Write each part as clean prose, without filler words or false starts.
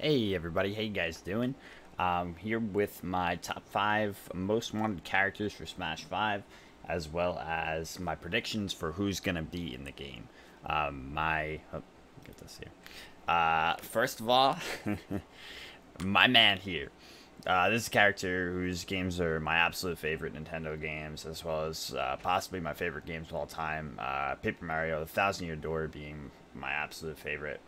Hey everybody, how you guys doing? Here with my top 5 most wanted characters for Smash 5, as well as my predictions for who's going to be in the game. Get this here. First of all, my man here. This is a character whose games are my absolute favorite Nintendo games, as well as possibly my favorite games of all time. Paper Mario, The Thousand Year Door being my absolute favorite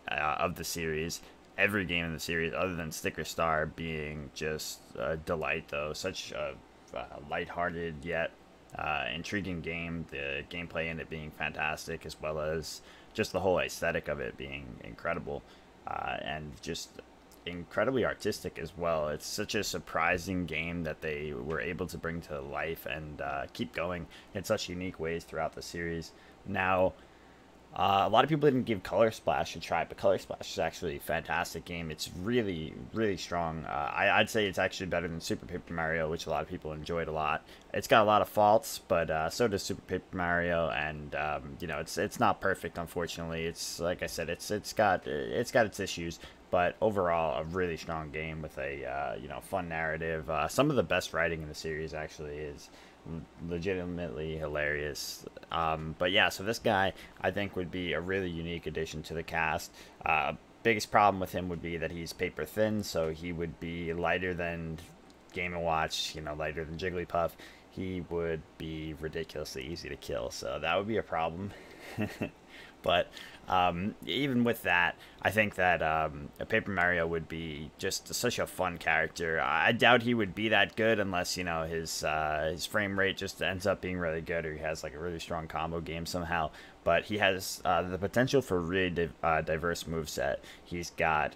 of the series. Every game in the series, other than Sticker Star, being just a delight, though. Such a lighthearted yet intriguing game. The gameplay in it being fantastic, as well as just the whole aesthetic of it being incredible, and just incredibly artistic as well. It's such a surprising game that they were able to bring to life and keep going in such unique ways throughout the series. Now, a lot of people didn't give Color Splash a try, but Color Splash is actually a fantastic game. It's really, really strong. I'd say it's actually better than Super Paper Mario, which a lot of people enjoyed a lot. It's got a lot of faults, but so does Super Paper Mario, and you know, it's not perfect, unfortunately. It's like I said, it's got its issues, but overall, a really strong game with a you know, fun narrative. Some of the best writing in the series actually is legitimately hilarious. But yeah, so this guy I think would be a really unique addition to the cast. Biggest problem with him would be that he's paper thin, so he would be lighter than Game & Watch, you know, lighter than Jigglypuff. He would be ridiculously easy to kill, so that would be a problem. But even with that, I think that Paper Mario would be just such a fun character. I doubt he would be that good unless, you know, his frame rate just ends up being really good, or he has like a really strong combo game somehow. But he has the potential for a really diverse moveset. He's got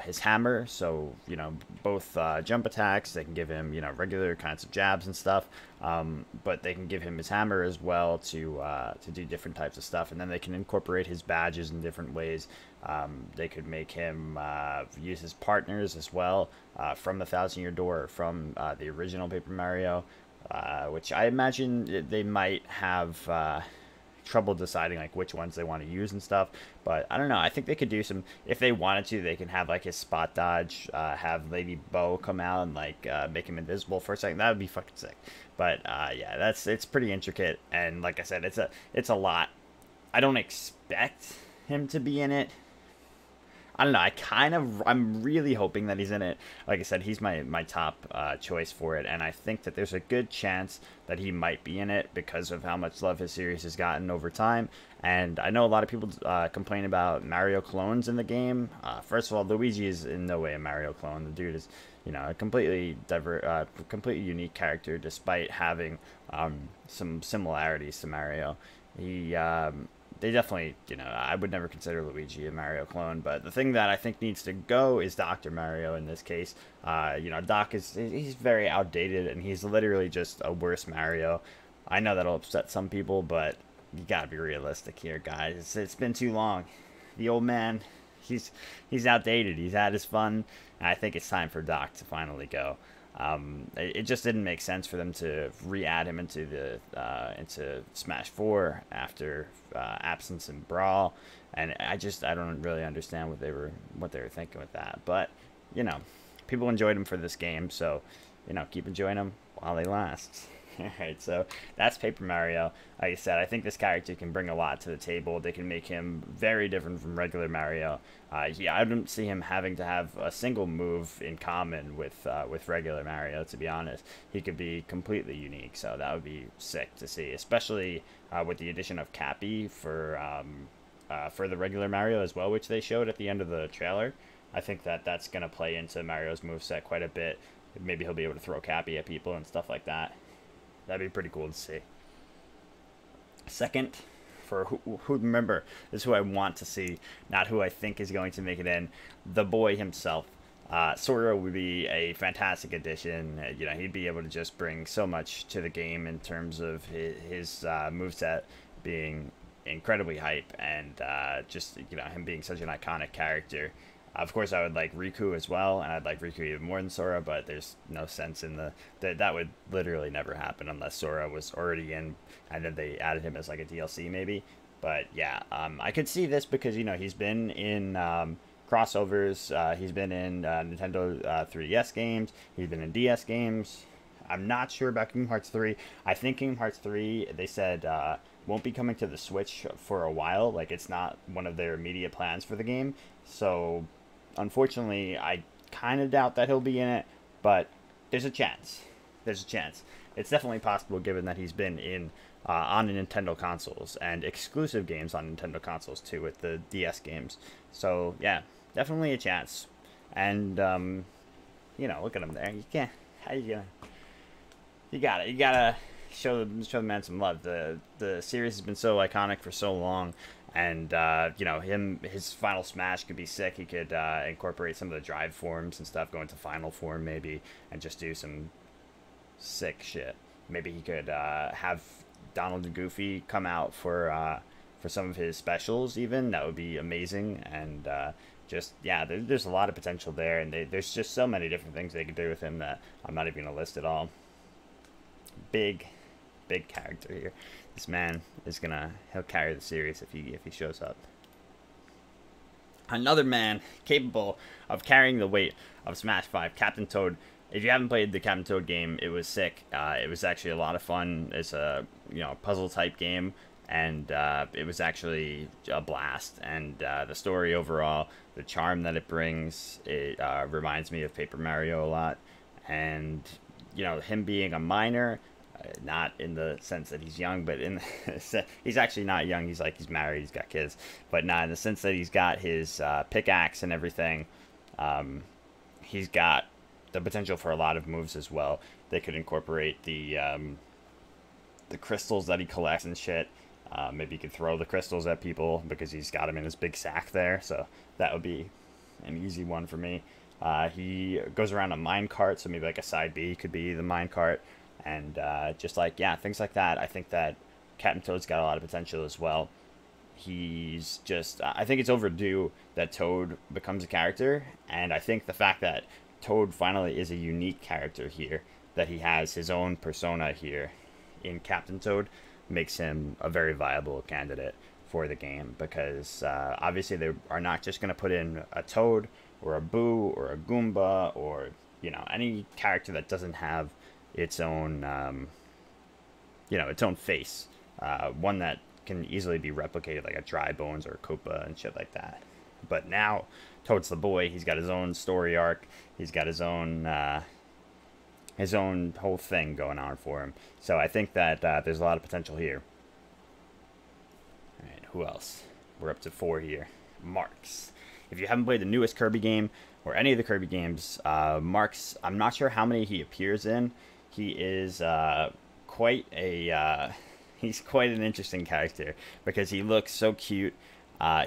his hammer, so, you know, both jump attacks. They can give him, you know, regular kinds of jabs and stuff, but they can give him his hammer as well to do different types of stuff. And then they can incorporate his badges in different ways. They could make him use his partners as well, from the Thousand Year Door, from the original Paper Mario, which I imagine they might have trouble deciding like which ones they want to use and stuff. But I don't know, I think they could do some, if they wanted to, they can have like his spot dodge, have Lady Bo come out and like make him invisible for a second. That would be fucking sick. But yeah, it's pretty intricate, and like I said, it's a lot. I don't expect him to be in it. I don't know. I'm really hoping that he's in it. Like I said, he's my top choice for it, and I think that there's a good chance that he might be in it because of how much love his series has gotten over time. And I know a lot of people complain about Mario clones in the game. First of all, Luigi is in no way a Mario clone. The dude is, you know, a completely completely unique character, despite having some similarities to Mario. They definitely, you know, I would never consider Luigi a Mario clone, but the thing that I think needs to go is Dr. Mario in this case. You know, he's very outdated, and he's literally just a worse Mario. I know that'll upset some people, but you gotta be realistic here, guys. It's been too long. The old man, he's outdated. He's had his fun, and I think it's time for Doc to finally go. It just didn't make sense for them to re-add him into into Smash 4 after absence in Brawl, and I don't really understand what they were thinking with that. But you know, people enjoyed him for this game, so you know, keep enjoying them while they last. Alright, so that's Paper Mario. Like I said, I think this character can bring a lot to the table. They can make him very different from regular Mario. I don't see him having to have a single move in common with regular Mario, to be honest. He could be completely unique, so that would be sick to see, especially with the addition of Cappy for the regular Mario as well, which they showed at the end of the trailer. I think that that's going to play into Mario's moveset quite a bit. Maybe he'll be able to throw Cappy at people and stuff like that. That'd be pretty cool to see. Second, for who remember, this is who I want to see, not who I think is going to make it in. The boy himself. Sora would be a fantastic addition. You know, he'd be able to just bring so much to the game in terms of his moveset being incredibly hype, and just, you know, him being such an iconic character. Of course, I would like Riku as well, and I'd like Riku even more than Sora, but there's no sense in that would literally never happen unless Sora was already in, and then they added him as like a DLC maybe. But yeah, I could see this because, you know, he's been in crossovers. He's been in Nintendo 3DS games. He's been in DS games. I'm not sure about Kingdom Hearts 3. I think Kingdom Hearts 3, they said, won't be coming to the Switch for a while. Like, it's not one of their immediate plans for the game. So, unfortunately, I kind of doubt that he'll be in it. But there's a chance. There's a chance. It's definitely possible given that he's been in on the Nintendo consoles and exclusive games on Nintendo consoles too with the DS games. So yeah, definitely a chance. And you know, look at him there. You can't. How you gonna? You gotta show the man some love. The series has been so iconic for so long, and you know, his final smash could be sick. He could incorporate some of the drive forms and stuff, go into final form maybe, and just do some sick shit. Maybe he could have Donald and Goofy come out for some of his specials even. That would be amazing. And just, yeah, there's a lot of potential there. And there's just so many different things they could do with him that I'm not even going to list at all. Big character here. This man is he'll carry the series if he shows up. Another man capable of carrying the weight of Smash 5, Captain Toad. If you haven't played the Captain Toad game, it was sick. It was actually a lot of fun. It's a puzzle type game, and it was actually a blast. And the story overall, the charm that it brings, it reminds me of Paper Mario a lot. And him being a minor, not in the sense that he's young, but in the he's actually not young. He's married, he's got kids, but not in the sense that he's got his pickaxe and everything. He's got the potential for a lot of moves as well. They could incorporate the crystals that he collects and shit. Maybe he could throw the crystals at people because he's got them in his big sack there. So that would be an easy one for me. He goes around a mine cart, so maybe like a side B could be the mine cart. And just things like that. I think that Captain Toad's got a lot of potential as well. He's just, I think it's overdue that Toad becomes a character. And I think the fact that Toad finally is a unique character here, that he has his own persona here in Captain Toad, makes him a very viable candidate for the game, because obviously they are not just going to put in a Toad or a Boo or a Goomba or any character that doesn't have its own its own face, one that can easily be replicated, like a Dry Bones or a Koopa and shit like that. But now Toad's the boy. He's got his own story arc. He's got his own whole thing going on for him. So I think that there's a lot of potential here. All right, who else? We're up to 4 here. Marx. If you haven't played the newest Kirby game or any of the Kirby games, Marx, I'm not sure how many he appears in. He is quite an interesting character because he looks so cute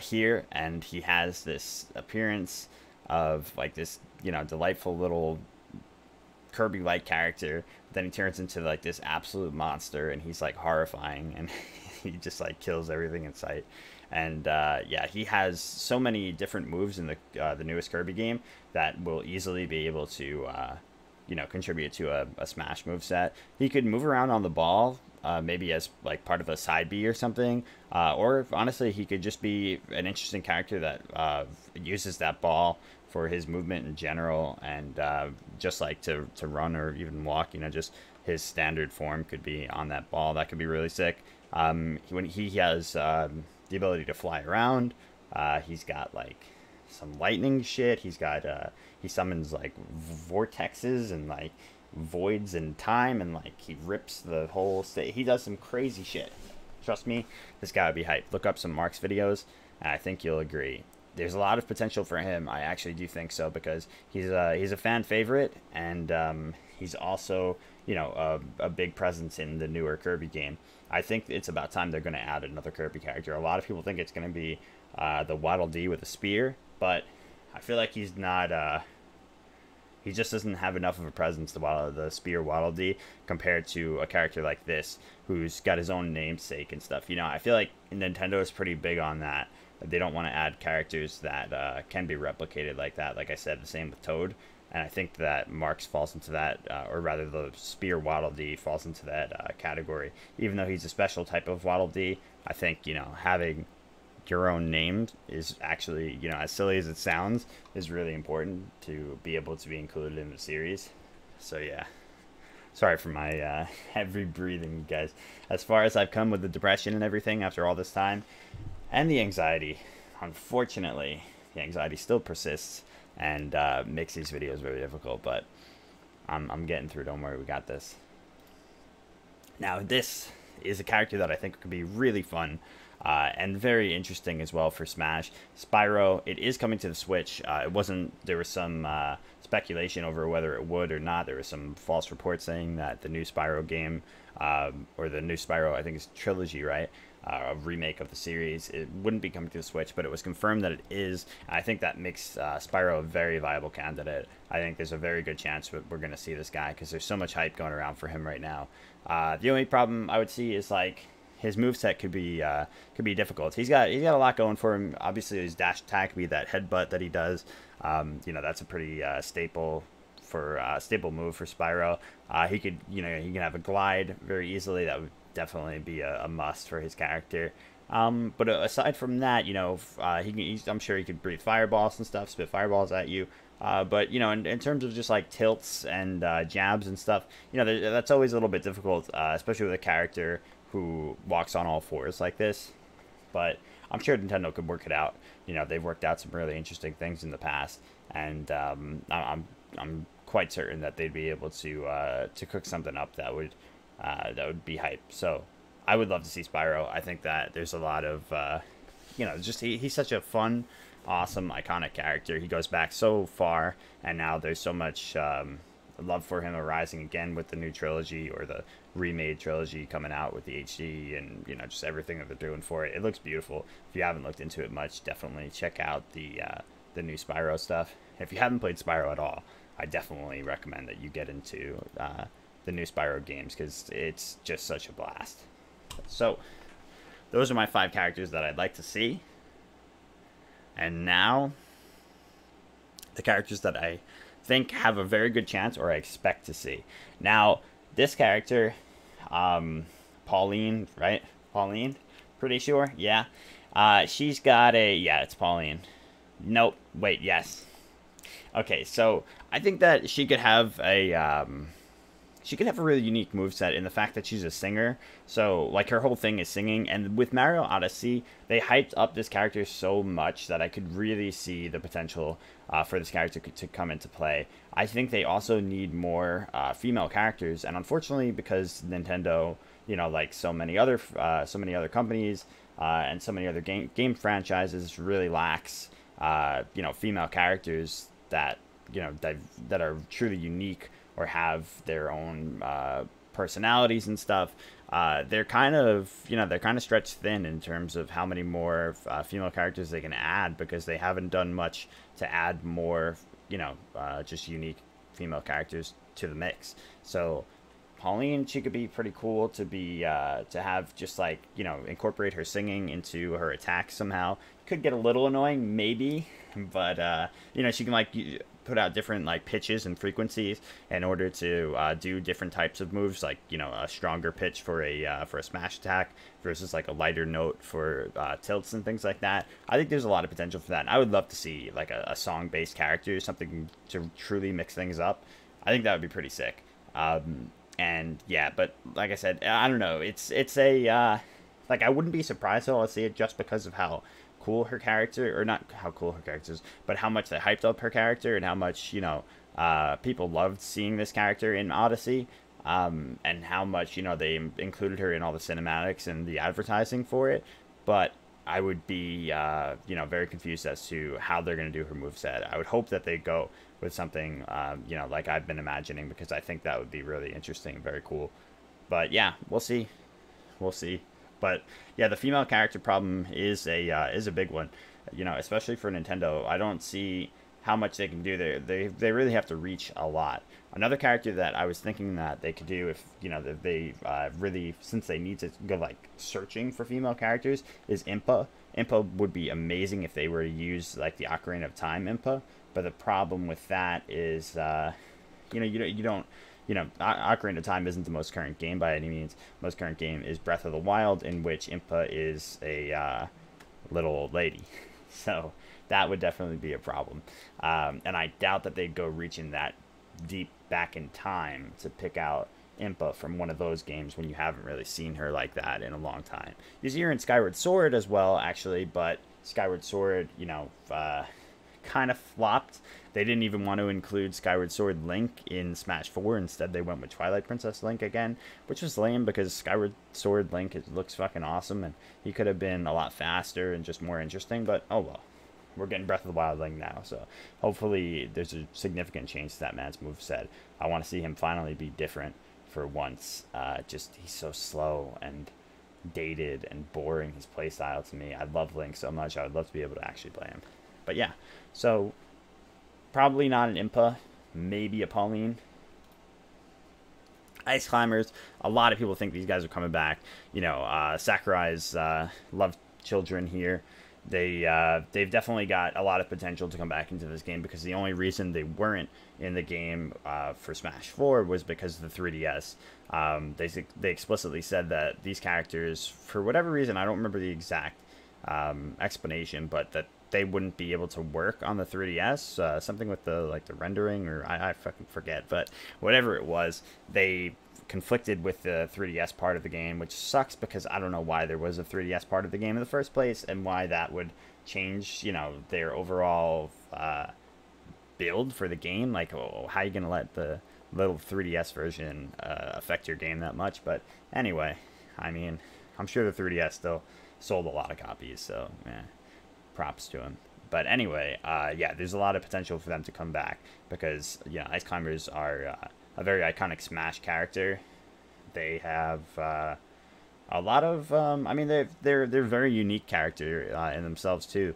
here, and he has this appearance of like this delightful little Kirby-like character. Then he turns into like this absolute monster, and he's like horrifying, and he just like kills everything in sight. And yeah, he has so many different moves in the newest Kirby game that will easily be able to contribute to a Smash moveset. He could move around on the ball, maybe as like part of a side B or something, or honestly he could just be an interesting character that uses that ball for his movement in general, and just like to run or even walk, just his standard form could be on that ball. That could be really sick. When he has the ability to fly around, he's got like some lightning shit. He's got he summons like vortexes and like voids in time, and like he rips the whole state. He does some crazy shit. Trust me, this guy would be hyped. Look up some Marx videos, and I think you'll agree. There's a lot of potential for him. I actually do think so, because he's a fan favorite, and he's also a big presence in the newer Kirby game. I think it's about time they're going to add another Kirby character. A lot of people think it's going to be the Waddle Dee with a spear, but I feel like he's not. He just doesn't have enough of a presence, the spear Waddle Dee, compared to a character like this, who's got his own namesake and stuff. I feel like Nintendo is pretty big on that. They don't want to add characters that can be replicated like that. Like I said, the same with Toad. And I think that Marx falls into that, or rather the Spear Waddle Dee falls into that category. Even though he's a special type of Waddle Dee, I think, having your own name is actually, you know, as silly as it sounds, is really important to be able to be included in the series. So yeah, sorry for my heavy breathing, guys. As far as I've come with the depression and everything after all this time, and the anxiety, unfortunately, the anxiety still persists and makes these videos very difficult. But I'm getting through. Don't worry, we got this. Now this is a character that I think could be really fun and very interesting as well for Smash. Spyro, it is coming to the Switch. It wasn't, there was some speculation over whether it would or not. There was some false reports saying that the new Spyro game, or the new Spyro, I think it's Trilogy, right? A remake of the series, it wouldn't be coming to the Switch, but it was confirmed that it is. I think that makes Spyro a very viable candidate. I think there's a very good chance we're going to see this guy because there's so much hype going around for him right now. The only problem I would see is like his moveset could be difficult. He's got a lot going for him. Obviously, his dash attack could be that headbutt that he does. You know, that's a pretty staple move for Spyro. He could, you know, he can have a glide very easily. That would definitely be a must for his character. But aside from that, you know, I'm sure he could breathe fireballs and stuff, spit fireballs at you. But, you know, in terms of just like tilts and jabs and stuff, you know, that's always a little bit difficult, especially with a character who walks on all fours like this. But I'm sure Nintendo could work it out. You know, they've worked out some really interesting things in the past, and I'm quite certain that they'd be able to cook something up that would be hype. So I would love to see Spyro. I think that there's a lot of, you know, just he's such a fun, awesome, iconic character. He goes back so far, and now there's so much love for him arising again with the new trilogy, or the remade trilogy coming out with the HD, and, you know, just everything that they're doing for it. It looks beautiful. If you haven't looked into it much, definitely check out the new Spyro stuff. If you haven't played Spyro at all, I definitely recommend that you get into the new Spyro games, because it's just such a blast. So those are my 5 characters that I'd like to see. And now the characters that I think have a very good chance, or I expect to see. Now this character, Pauline, right? Pauline, pretty sure. Yeah. She's got yeah, it's Pauline. Nope. Wait, yes. Okay, so I think that she could have a really unique moveset in the fact that she's a singer. So, like, her whole thing is singing. And with Mario Odyssey, they hyped up this character so much that I could really see the potential for this character to come into play. I think they also need more female characters. And unfortunately, because Nintendo, you know, like so many other companies and so many other game franchises, really lacks, you know, female characters that, you know, that are truly unique or have their own personalities and stuff. They're kind of stretched thin in terms of how many more female characters they can add, because they haven't done much to add more, you know, just unique female characters to the mix. So Pauline, she could be pretty cool to be to have, just like, you know, incorporate her singing into her attacks somehow. Could get a little annoying, maybe, but you know, she can like put out different like pitches and frequencies in order to do different types of moves, like, you know, a stronger pitch for a smash attack versus like a lighter note for tilts and things like that. I think there's a lot of potential for that, and I would love to see like a song-based character, something to truly mix things up. I think that would be pretty sick. And yeah, but like I said, I don't know. It's a like, I wouldn't be surprised though. I'll see it just because of how cool her character, or not how cool her character is, but how much they hyped up her character, and how much, you know, people loved seeing this character in Odyssey, and how much, you know, they included her in all the cinematics and the advertising for it. But I would be, you know, very confused as to how they're going to do her moveset. I would hope that they go with something, you know, like I've been imagining, because I think that would be really interesting, very cool. But yeah, we'll see. We'll see. But yeah, the female character problem is a big one, you know, especially for Nintendo. I don't see how much they can do there. They really have to reach a lot. Another character that I was thinking that they could do, if, you know, that they really, since they need to go like searching for female characters, is Impa. Impa would be amazing if they were to use like the Ocarina of Time Impa. But the problem with that is, you know, you don't. You know, Ocarina of Time isn't the most current game by any means. Most current game is Breath of the Wild, in which Impa is a little old lady. So that would definitely be a problem. And I doubt that they'd go reaching that deep back in time to pick out Impa from one of those games when you haven't really seen her like that in a long time. You see her in Skyward Sword as well, actually, but Skyward Sword, kind of flopped. They didn't even want to include Skyward Sword Link in Smash 4. Instead, they went with Twilight Princess Link again, which was lame because Skyward Sword Link looks fucking awesome, and he could have been a lot faster and just more interesting, but oh well. We're getting Breath of the Wild Link now, so hopefully there's a significant change to that man's moveset. I want to see him finally be different for once. He's so slow and dated and boring, his playstyle to me. I love Link so much. I would love to be able to actually play him. But yeah, so probably not an Impa, maybe a Pauline. Ice Climbers, a lot of people think these guys are coming back. Sakurai's love children here. They've definitely got a lot of potential to come back into this game, because the only reason they weren't in the game for Smash 4 was because of the 3DS. They explicitly said that these characters, for whatever reason, I don't remember the exact explanation, but that they wouldn't be able to work on the 3DS. Something with the rendering, or I fucking forget, but whatever it was, they conflicted with the 3DS part of the game, which sucks because I don't know why there was a 3DS part of the game in the first place, and why that would change, their overall build for the game. Like, how are you gonna let the little 3DS version affect your game that much? But anyway, I mean, I'm sure the 3DS still sold a lot of copies, so props to him. But anyway, there's a lot of potential for them to come back, because Ice Climbers are a very iconic Smash character. They have a lot of, they're a very unique character in themselves too.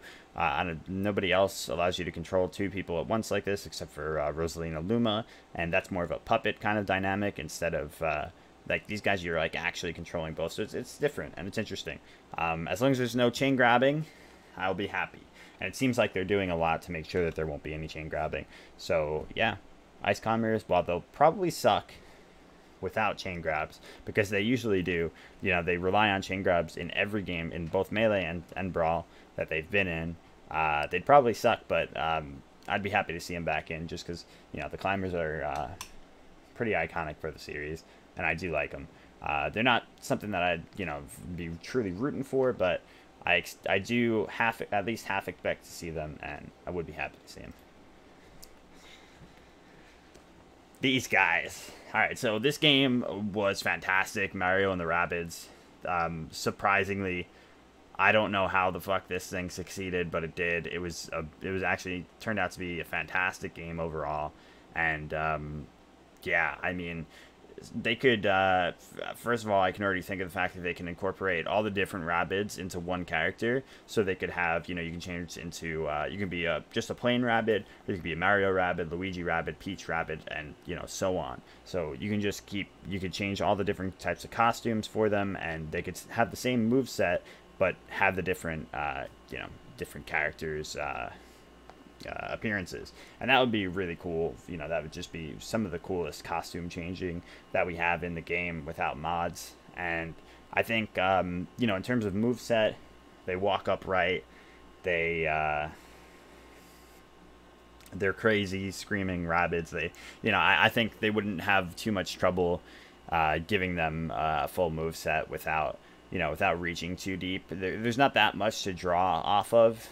Nobody else allows you to control two people at once like this, except for Rosalina Luma, and that's more of a puppet kind of dynamic instead of like these guys. You're like actually controlling both, so it's different and it's interesting. As long as there's no chain grabbing, I'll be happy. And it seems like they're doing a lot to make sure that there won't be any chain grabbing. So yeah. Ice Climbers, while they'll probably suck without chain grabs, because they usually do, they rely on chain grabs in every game, in both Melee and Brawl that they've been in. They'd probably suck, but I'd be happy to see them back in, just because, the Climbers are pretty iconic for the series, and I do like them. They're not something that I'd, be truly rooting for, but I do at least half expect to see them, and I would be happy to see them. These guys. Alright, so this game was fantastic. Mario and the Rabbids. Surprisingly, I don't know how the fuck this thing succeeded, but it did. It was actually turned out to be a fantastic game overall. And, I mean, they could, first of all, I can already think of the fact that they can incorporate all the different Rabbids into one character. So they could have, you can change into, you can be just a plain Rabbid, or you could be a Mario Rabbid, Luigi Rabbid, Peach Rabbid, and, so on. So you can you could change all the different types of costumes for them, and they could have the same moveset, but have the different, different characters, appearances, and that would be really cool. That would just be some of the coolest costume changing that we have in the game without mods. And I think in terms of moveset, they walk upright, they're crazy screaming Rabbids. I think they wouldn't have too much trouble giving them a full moveset without reaching too deep. There's not that much to draw off of.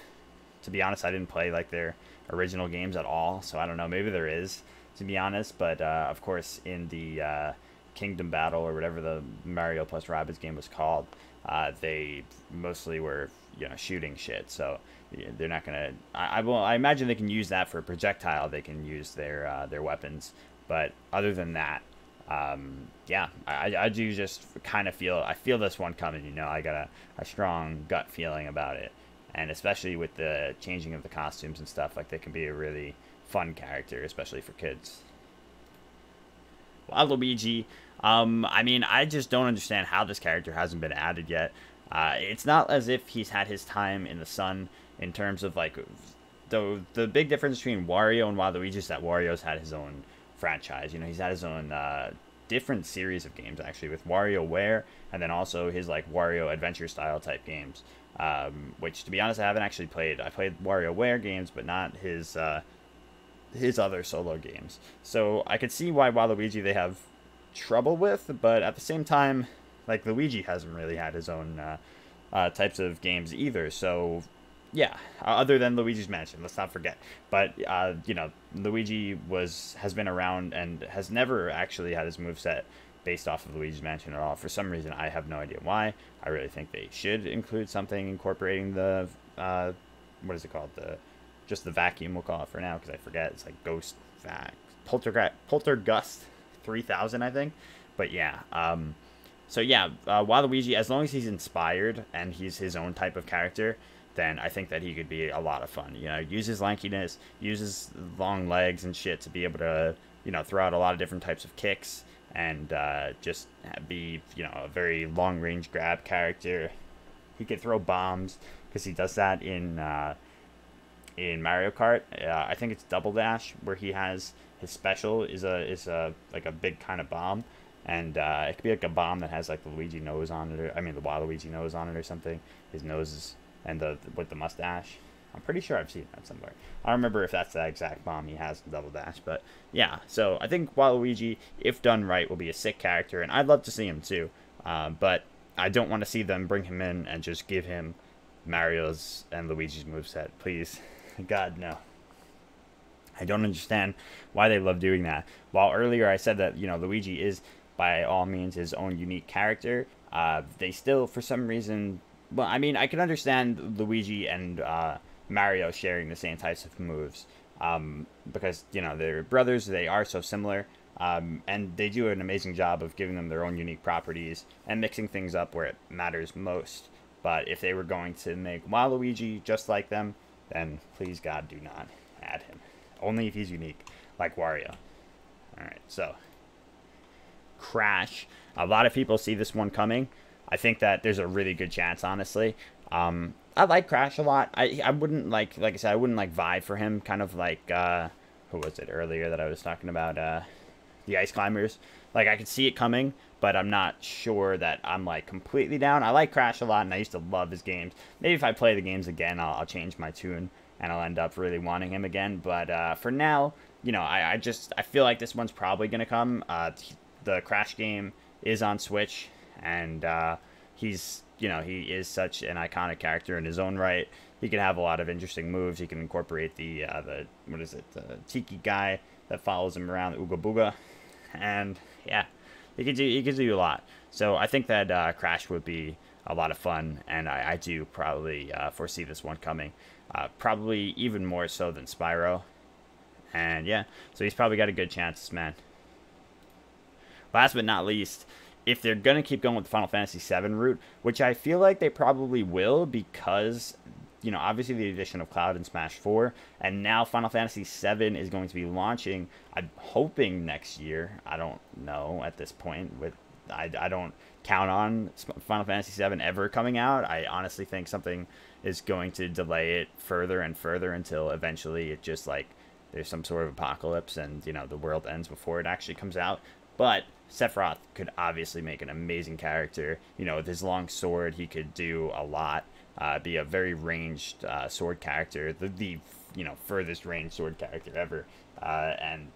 To be honest, I didn't play like their original games at all, so I don't know. Maybe there is, to be honest. But of course, in the Kingdom Battle, or whatever the Mario plus Rabbids game was called, they mostly were shooting shit. So they're not gonna. I imagine they can use that for a projectile. They can use their weapons, but other than that, I do just kind of feel this one coming. I got a strong gut feeling about it. And especially with the changing of the costumes and stuff, like, they can be a really fun character, especially for kids. Luigi, I just don't understand how this character hasn't been added yet. It's not as if he's had his time in the sun in terms of, like, the big difference between Wario and Waluigi is that Wario's had his own franchise. He's had his own different series of games actually, with WarioWare and then also his like Wario adventure style type games. Which, to be honest, I haven't actually played. I played WarioWare games, but not his other solo games. So I could see why Waluigi they have trouble with, but at the same time, like Luigi hasn't really had his own types of games either. So yeah, other than Luigi's Mansion, let's not forget. But you know, Luigi has been around and has never actually had his moveset based off of Luigi's Mansion at all. For some reason, I have no idea why. I really think they should include something incorporating the what is it called, just the vacuum, we'll call it for now, because I forget. It's like Ghost Vac Poltergust 3000, I think. But yeah, so yeah, Waluigi, as long as he's inspired and he's his own type of character, then I think that he could be a lot of fun. You know, use his lankiness, use his long legs and shit to be able to, you know, throw out a lot of different types of kicks, and just be, you know, a very long range grab character. He could throw bombs because he does that in Mario Kart. I think it's Double Dash, where he has his special is a like a big kind of bomb, and it could be like a bomb that has like the Luigi nose on it, or I mean the Waluigi nose on it or something. His nose is, and with the mustache. I'm pretty sure I've seen that somewhere. I don't remember if that's the exact bomb he has in Double Dash, but yeah. So I think Waluigi, if done right, will be a sick character, and I'd love to see him too. But I don't want to see them bring him in and just give him Mario's and Luigi's moveset. Please, God, no. I don't understand why they love doing that. While earlier I said that, you know, Luigi is by all means his own unique character, they still, for some reason, well, I mean, I can understand Luigi and Mario sharing the same types of moves, because, you know, they're brothers, they are so similar, and they do an amazing job of giving them their own unique properties and mixing things up where it matters most. But if they were going to make Waluigi just like them, then please God, do not add him. Only if he's unique, like Wario. Alright, so Crash. A lot of people see this one coming. I think that there's a really good chance, honestly. I like Crash a lot. I wouldn't like I said, I wouldn't like vibe for him. Kind of like, who was it earlier that I was talking about? The Ice Climbers. Like, I could see it coming, but I'm not sure that I'm like completely down. I like Crash a lot, and I used to love his games. Maybe if I play the games again, I'll change my tune, and I'll end up really wanting him again. But for now, you know, I feel like this one's probably gonna come. The Crash game is on Switch, and he's, you know, he is such an iconic character in his own right. He can have a lot of interesting moves. He can incorporate the what is it, the Tiki guy that follows him around, the Ooga Booga, and yeah, he could do a lot. So I think that Crash would be a lot of fun, and I do probably foresee this one coming, probably even more so than Spyro. And yeah, so he's probably got a good chance, man. Last but not least, if they're going to keep going with the Final Fantasy VII route, which I feel like they probably will, because, you know, obviously the addition of Cloud in Smash 4, and now Final Fantasy VII is going to be launching, I'm hoping next year. I don't know at this point. I don't count on Final Fantasy VII ever coming out. I honestly think something is going to delay it further and further until eventually it just, like, there's some sort of apocalypse and, you know, the world ends before it actually comes out. But Sephiroth could obviously make an amazing character. You know, with his long sword, he could do a lot. Be a very ranged sword character, the you know, furthest range sword character ever. And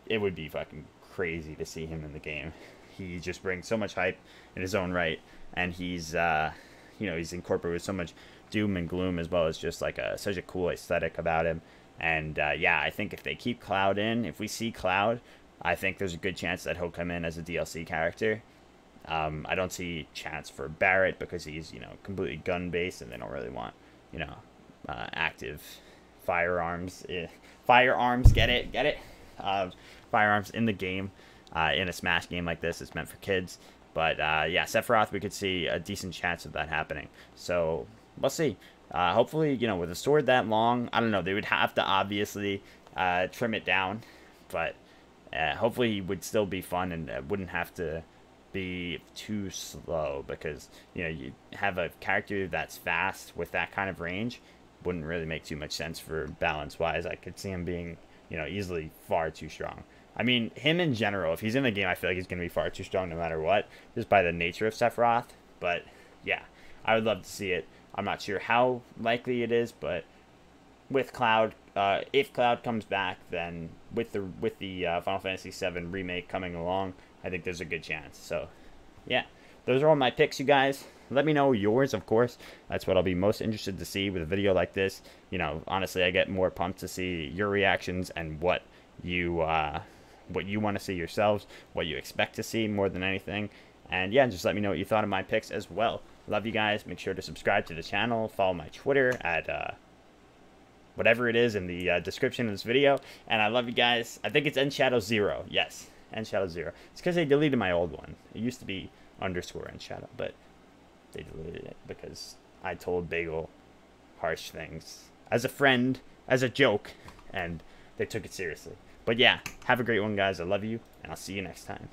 it would be fucking crazy to see him in the game. He just brings so much hype in his own right, and he's you know, he's incorporated with so much doom and gloom, as well as just like such a cool aesthetic about him. And yeah, I think if they keep Cloud in, if we see Cloud, I think there's a good chance that he'll come in as a DLC character. I don't see chance for Barrett because he's, you know, completely gun-based, and they don't really want, you know, active firearms. Firearms, get it? Firearms in the game, in a Smash game like this. It's meant for kids. But yeah, Sephiroth, we could see a decent chance of that happening. So we'll see. Hopefully, you know, with a sword that long, I don't know, they would have to obviously trim it down, but hopefully he would still be fun and wouldn't have to be too slow, because, you know, you have a character that's fast with that kind of range wouldn't really make too much sense for balance wise. I could see him being, you know, easily far too strong. I mean, him in general, if he's in the game, I feel like he's going to be far too strong no matter what, just by the nature of Sephiroth. But, yeah, I would love to see it. I'm not sure how likely it is, but with Cloud, if Cloud comes back, then with the Final Fantasy VII remake coming along, I think there's a good chance. So, yeah, those are all my picks, you guys. Let me know yours, of course. That's what I'll be most interested to see with a video like this. You know, honestly, I get more pumped to see your reactions and what you want to see yourselves, what you expect to see more than anything. And yeah, just let me know what you thought of my picks as well. Love you guys. Make sure to subscribe to the channel. Follow my Twitter at whatever it is in the description of this video. And I love you guys. I think it's NShadow 0. Yes, NShadow 0. It's because they deleted my old one. It used to be underscore NShadow, but they deleted it because I told Bagel harsh things as a friend, as a joke, and they took it seriously. But yeah, have a great one, guys. I love you, and I'll see you next time.